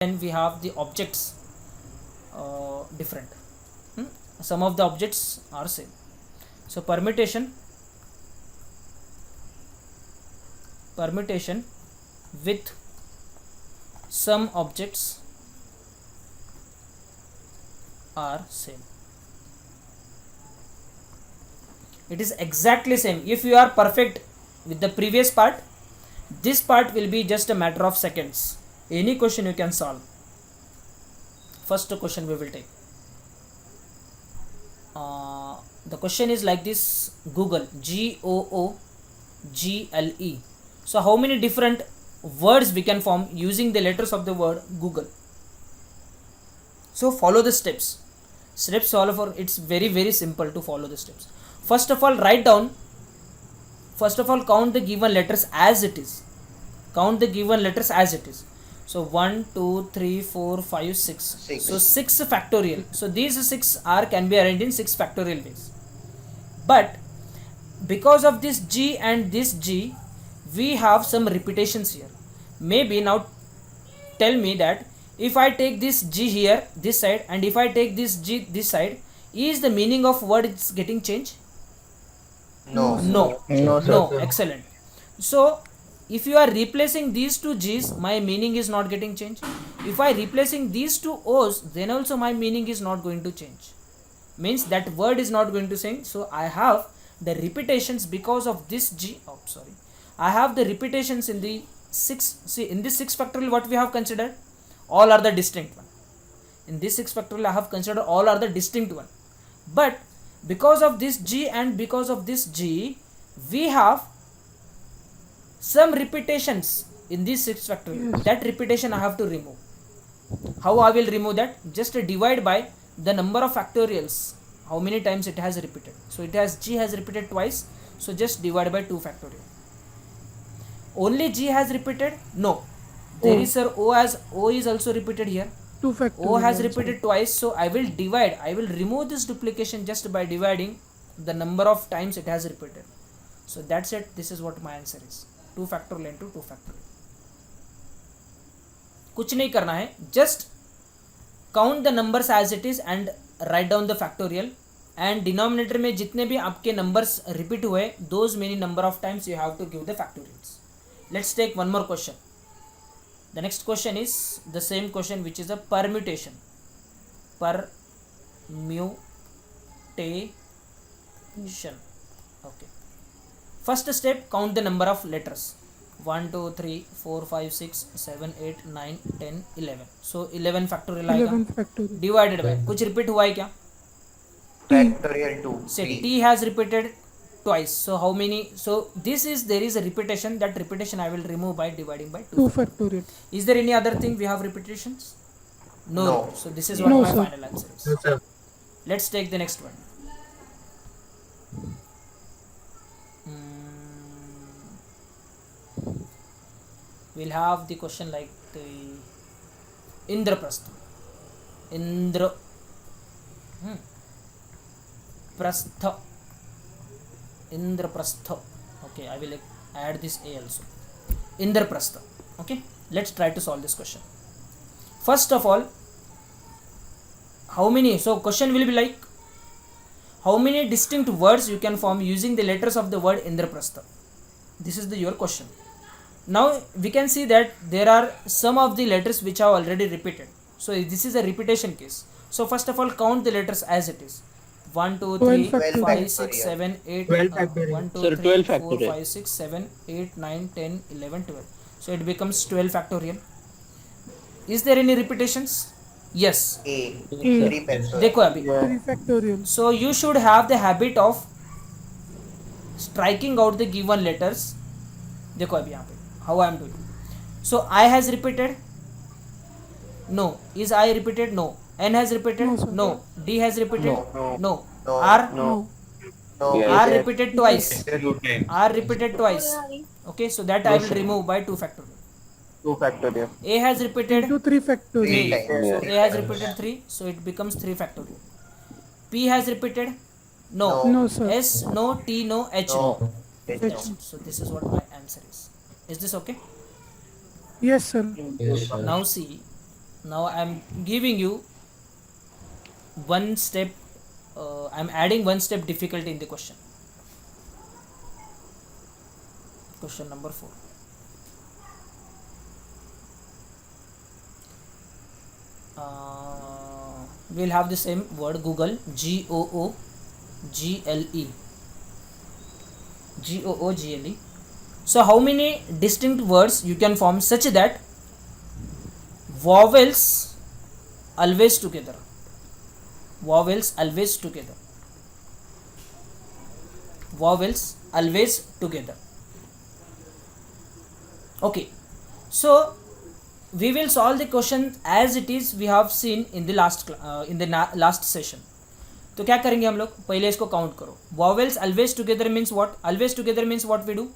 then we have the objects different. Some of the objects are same. So permutation with some objects are same. It is exactly same. If you are perfect with the previous part, this part will be just a matter of seconds. Any question you can solve. First question we will take. The question is like this: Google, Google. So how many different words we can form using the letters of the word Google? So follow the steps. Steps all for it's very simple to follow the steps. First of all, write down. First of all, count the given letters as it is. Count the given letters as it is. So 1, 2, 3, 4, 5, 6. So 6 factorial. So these 6 are can be arranged in 6 factorial ways. But because of this G and this G, we have some repetitions here. Maybe now tell me that if I take this G here, this side, and if I take this G this side, is the meaning of word is getting changed? No. No. No, sir. No. Excellent. So if you are replacing these two G's, my meaning is not getting changed. If I replacing these two O's, then also my meaning is not going to change. Means that word is not going to change. So I have the repetitions because of this G. Oh, sorry. I have the repetitions in the 6. See, in this 6 factorial, what we have considered? All are the distinct one. In this 6 factorial, I have considered all are the distinct one. But because of this G and because of this G, we have some repetitions in this 6 factorial. Yes. That repetition I have to remove. How I will remove that? Just divide by the number of factorials. How many times it has repeated. So it has G has repeated twice. So just divide by 2 factorial. Only G has repeated? No. There is sir O is also repeated here. 2 factorial. O has also. repeated twice, so I will remove this duplication just by dividing the number of times it has repeated. So that's it. This is what my answer is. 2 factorial into 2 factorial. कुछ नहीं करना है, just count the numbers as it is and write down the factorial, and denominator में जितने भी आपके numbers repeat हुए, those many number of times you have to give the factorials. Let's take one more question. The next question is the same question, which is a permutation. Permutation. Okay. First step, count the number of letters. 1, 2, 3, 4, 5, 6, 7, 8, 9, 10, 11. So 11 factorial आएगा. 11 factorial. Divided by कुछ repeat हुआ है क्या? Factorial 2. Say T has repeated twice. So how many? So there is a repetition. That repetition I will remove by dividing by 2. 2 factorial. Is there any other thing we have repetitions? No. No. So this is what No, my sir. final answer is. No, sir. Let's take the next one. We'll have the question like the Indraprastha. Indraprastha. Okay, I will add this A also. Indraprastha. Okay, let's try to solve this question. First of all, how many? So question will be like, how many distinct words you can form using the letters of the word Indraprastha? This is your question. Now we can see that there are some of the letters which are already repeated. So this is a repetition case. So first of all, count the letters as it is. 1, 2, 3, 12 5, 6, 7, 8, 12 factorial. 1, 2, Sir, 3, 12 4, factorial. 5, 6, 7, 8, 9, 10, 11, 12. So it becomes 12 factorial. Is there any repetitions? Yes. A. A. 3 factorial. देखो अभी. 3 factorial. So you should have the habit of striking out the given letters. देखो अभी यहाँ पे how I am doing. So I has repeated. No. Is I repeated? No. N has repeated? No, sir. No. D has repeated? No. No. No. R? No. No. Yes. R repeated twice. Okay. R repeated twice. Okay, so that I will remove by 2 factorial. 2 factorial. A has repeated. Into 3 factorial. 3 times. So A has repeated 3, so it becomes 3 factorial. P has repeated? No. No, sir. S, no. T, no. H, no. No. H, no. So this is what my answer is. Is this okay? Yes, sir. Yes, sir. Now see, Now I'm giving you one step. I'm adding one step difficulty in the question. Question number 4. We'll have the same word Google, Google, Google. So how many distinct words you can form such that vowels always together? Vowels always together. Vowels always together. Okay, so we will solve the question as it is we have seen in the last session. तो क्या करेंगे हम लोग, पहले इसको count करो. Vowels always together means what? Always together means what we do?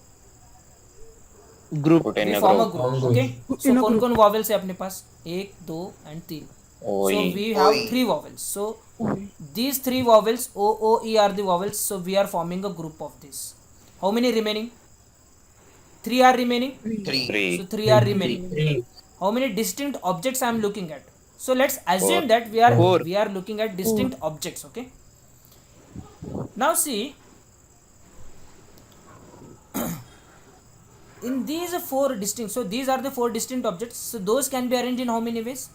Group. Put in We a form a group. group. Okay. So In a कौन group. कौन vowels है अपने पास? 1, 2 and 3. So Oi. we have Oi. 3 vowels. So Oi. these 3 vowels, O, O, E are the vowels. So we are forming a group of this. How many remaining? 3 are remaining. 3. 3. So 3 are remaining. How many distinct objects I am looking at? So let's assume 4. that Four. we are looking at distinct objects. Okay. Now see, in these 4 distinct, so these are the 4 distinct objects. So those can be arranged in how many ways?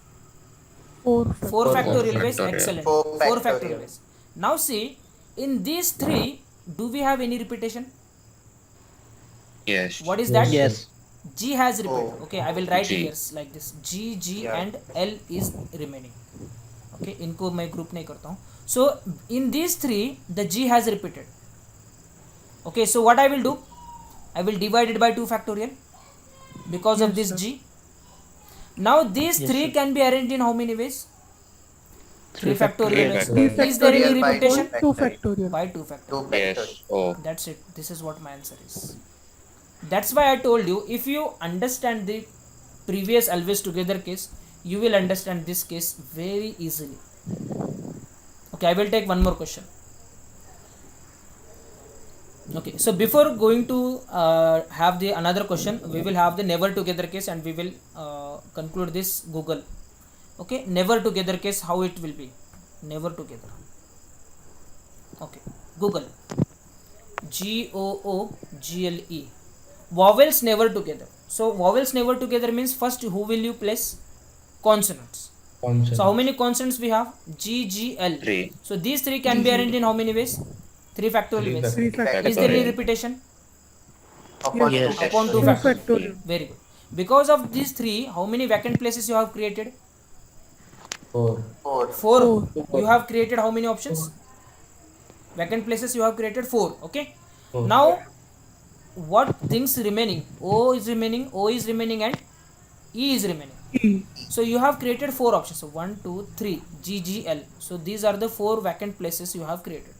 4 4 factorial ways. factorial. Excellent. 4 4 factorial. factorial ways. Now see, in these 3, do we have any repetition? Yes. What is that? Yes. G has repeated. Oh. Okay, I will write G. here like this. G, G Yeah. and L is remaining. Okay, इनको मैं group नहीं करता हूँ. So in these 3, the G has repeated. Okay, so what I will do? I will divide it by 2 factorial because of this G. Now these 3 can be arranged in how many ways? 3 factorial ways. factorial. Is there any Factorial by repetition? 2 factorial. By 2 factorial. 2 Yes. factorial. Oh. That's it. This is what my answer is. That's why I told you, if you understand the previous always together case, you will understand this case very easily. Okay, I will take one more question. Okay, so before going to have the another question, we will have the never together case and we will conclude this Google. Okay, never together case, how it will be? Never together. Okay, Google. Google. Vowels never together. So vowels never together means first who will you place? Consonants. So how many consonants we have? G, G, L. 3. So these 3 can be arranged in how many ways? 3 factorial ways. 3 factorial. Is there any Factorial. repetition? Upon Yes. 2 Upon 2 2 factorial. factorial. Very good. Because of these 3, how many vacant places you have created? 4. 4. You have created how many options? Vacant places you have created 4. Okay. Now what things remaining? O is remaining, O is remaining and E is remaining. E. So you have created 4 options. So 1, 2, 3, G, G, L. So these are the 4 vacant places you have created.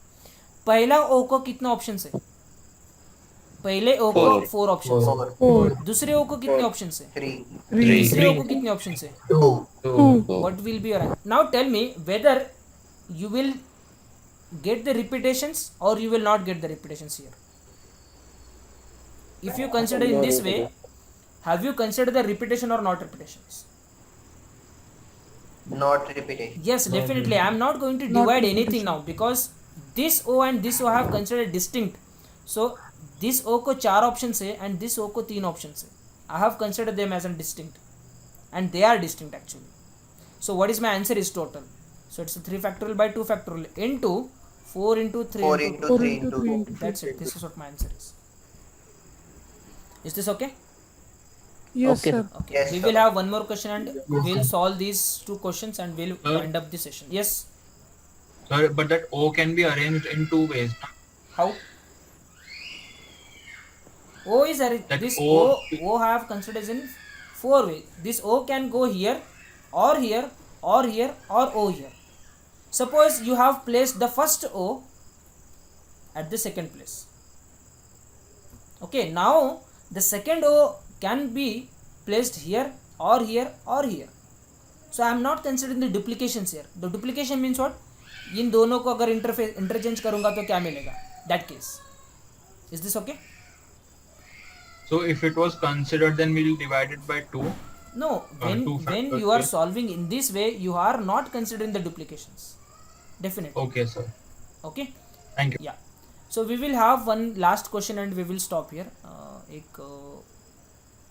पहला O को कितना options है? पहले O को 4 options है. 4. 4. दूसरे O को कितने options है? 3. 3. तीसरे O को कितने options है? 2. 2. What will be your answer? Now tell me whether you will get the repetitions or you will not get the repetitions here. If you consider in this way, have you considered the repetition or not repetitions? Not repetition. Yes, definitely. I am not going to Not divide repetition. anything now because this O and this O I have considered distinct. So this O को 4 options है and this O को 3 options है. I have considered them as a distinct, and they are distinct actually. So what is my answer is total. So it's a 3 factorial by 2 factorial into 4 into 3 4 into into 4 3 into into 3 2. into 3. That's it. This is what my answer is. Is this okay? Yes, Okay. sir. Okay. Yes, We sir. will have one more question and we'll solve these 2 questions and we'll end up the session. Yes. Sorry, but that O can be arranged in 2 ways. No? How? O is That this O- O I have considered in 4 ways. This O can go here or here or here or O here. Suppose you have placed the first O at the second place. Okay, now the second O can be placed here or here or here. So I am not considering the duplications here. The duplication means what? इन दोनों को अगर interchange करूंगा तो क्या मिलेगा? That case. Is this okay? So if it was considered, then we'll divide it by 2. No, when two when you are factorial. solving in this way, you are not considering the duplications. Definitely. Okay, sir. Okay. Thank you. Yeah. So we will have one last question and we will stop here.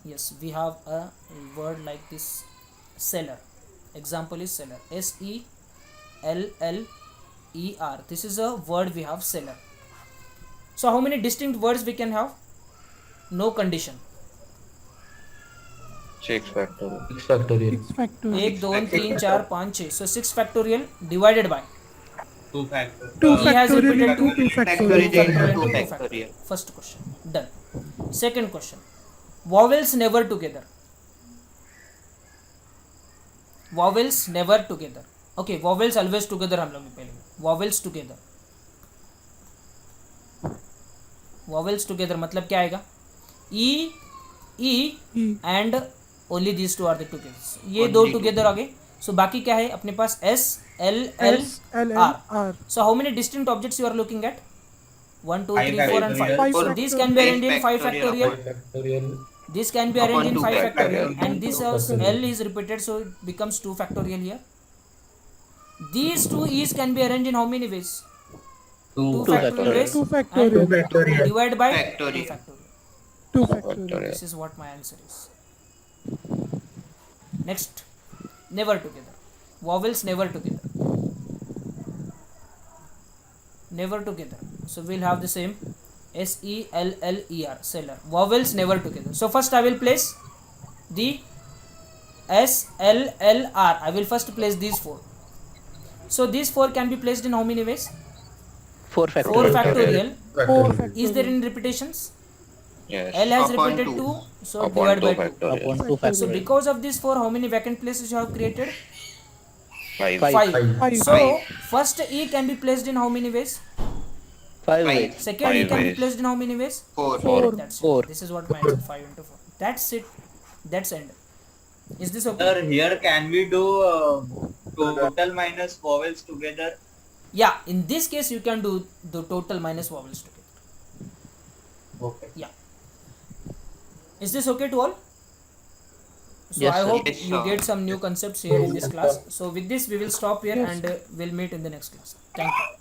Yes, we have a word like this, seller. Example is seller. SELLER. This is a word we have, seller. So how many distinct words we can have? No condition. 6 factorial. 6 factorial. 6 factorial. 1 2 3 4 5 6. So 6 factorial divided by. 2 factor. 2 He has factorial repeated into 2 Factorial factorial. into Factorial 2 into factorial. First question done. Second question, vowels never together. Vowels never together. Okay, vowels always together हम लोग पहले. Vowels together. Vowels together मतलब क्या आएगा? E E. and only these two are the together. ये दो Only two. together आ गए. So बाकी क्या है अपने पास? S L L S L R. L R. So how many distinct objects you are looking at? 1 2 Five 3 4 and 5. factorial. So these can be arranged in 5 factorial. Factorial. This can be Upon arranged in 2 5 factorial, factorial. and this Factorial. L is repeated, so it becomes 2 factorial here. These two E's can be arranged in how many ways? 2 factorial ways 2 factorial. and divide by Factorial. 2 factorial. 2 factorial. This is what my answer is. Next, never together. Vowels never together. Never together. So we'll have the same SELLER, seller. Vowels never together. So first I will place the SLLR. I will first place these 4. So these 4 can be placed in how many ways? 4 4 factorial. factorial. 4 factorial. Is there any repetitions? Yes. L has Upon repeated 2, so Upon divide 2 by 2. factorial. Upon 2 So factorial. because of these 4, how many vacant places you have created? 5. 5. Five. So first E can be placed in how many ways? 5 Five. ways. Second E 5 can be ways. placed in how many ways? 4. 4. That's it. 4. This is what my answer, 5 into 4. That's it. That's end. Is this okay? Sir, here can we do total minus vowels together? Yeah, in this case you can do the total minus vowels together. Okay. Yeah. Is this okay to all? So Yes, I sir. hope Yes, you sir. get some new concepts here in this class. So with this we will stop here and we'll meet in the next class. Thank you.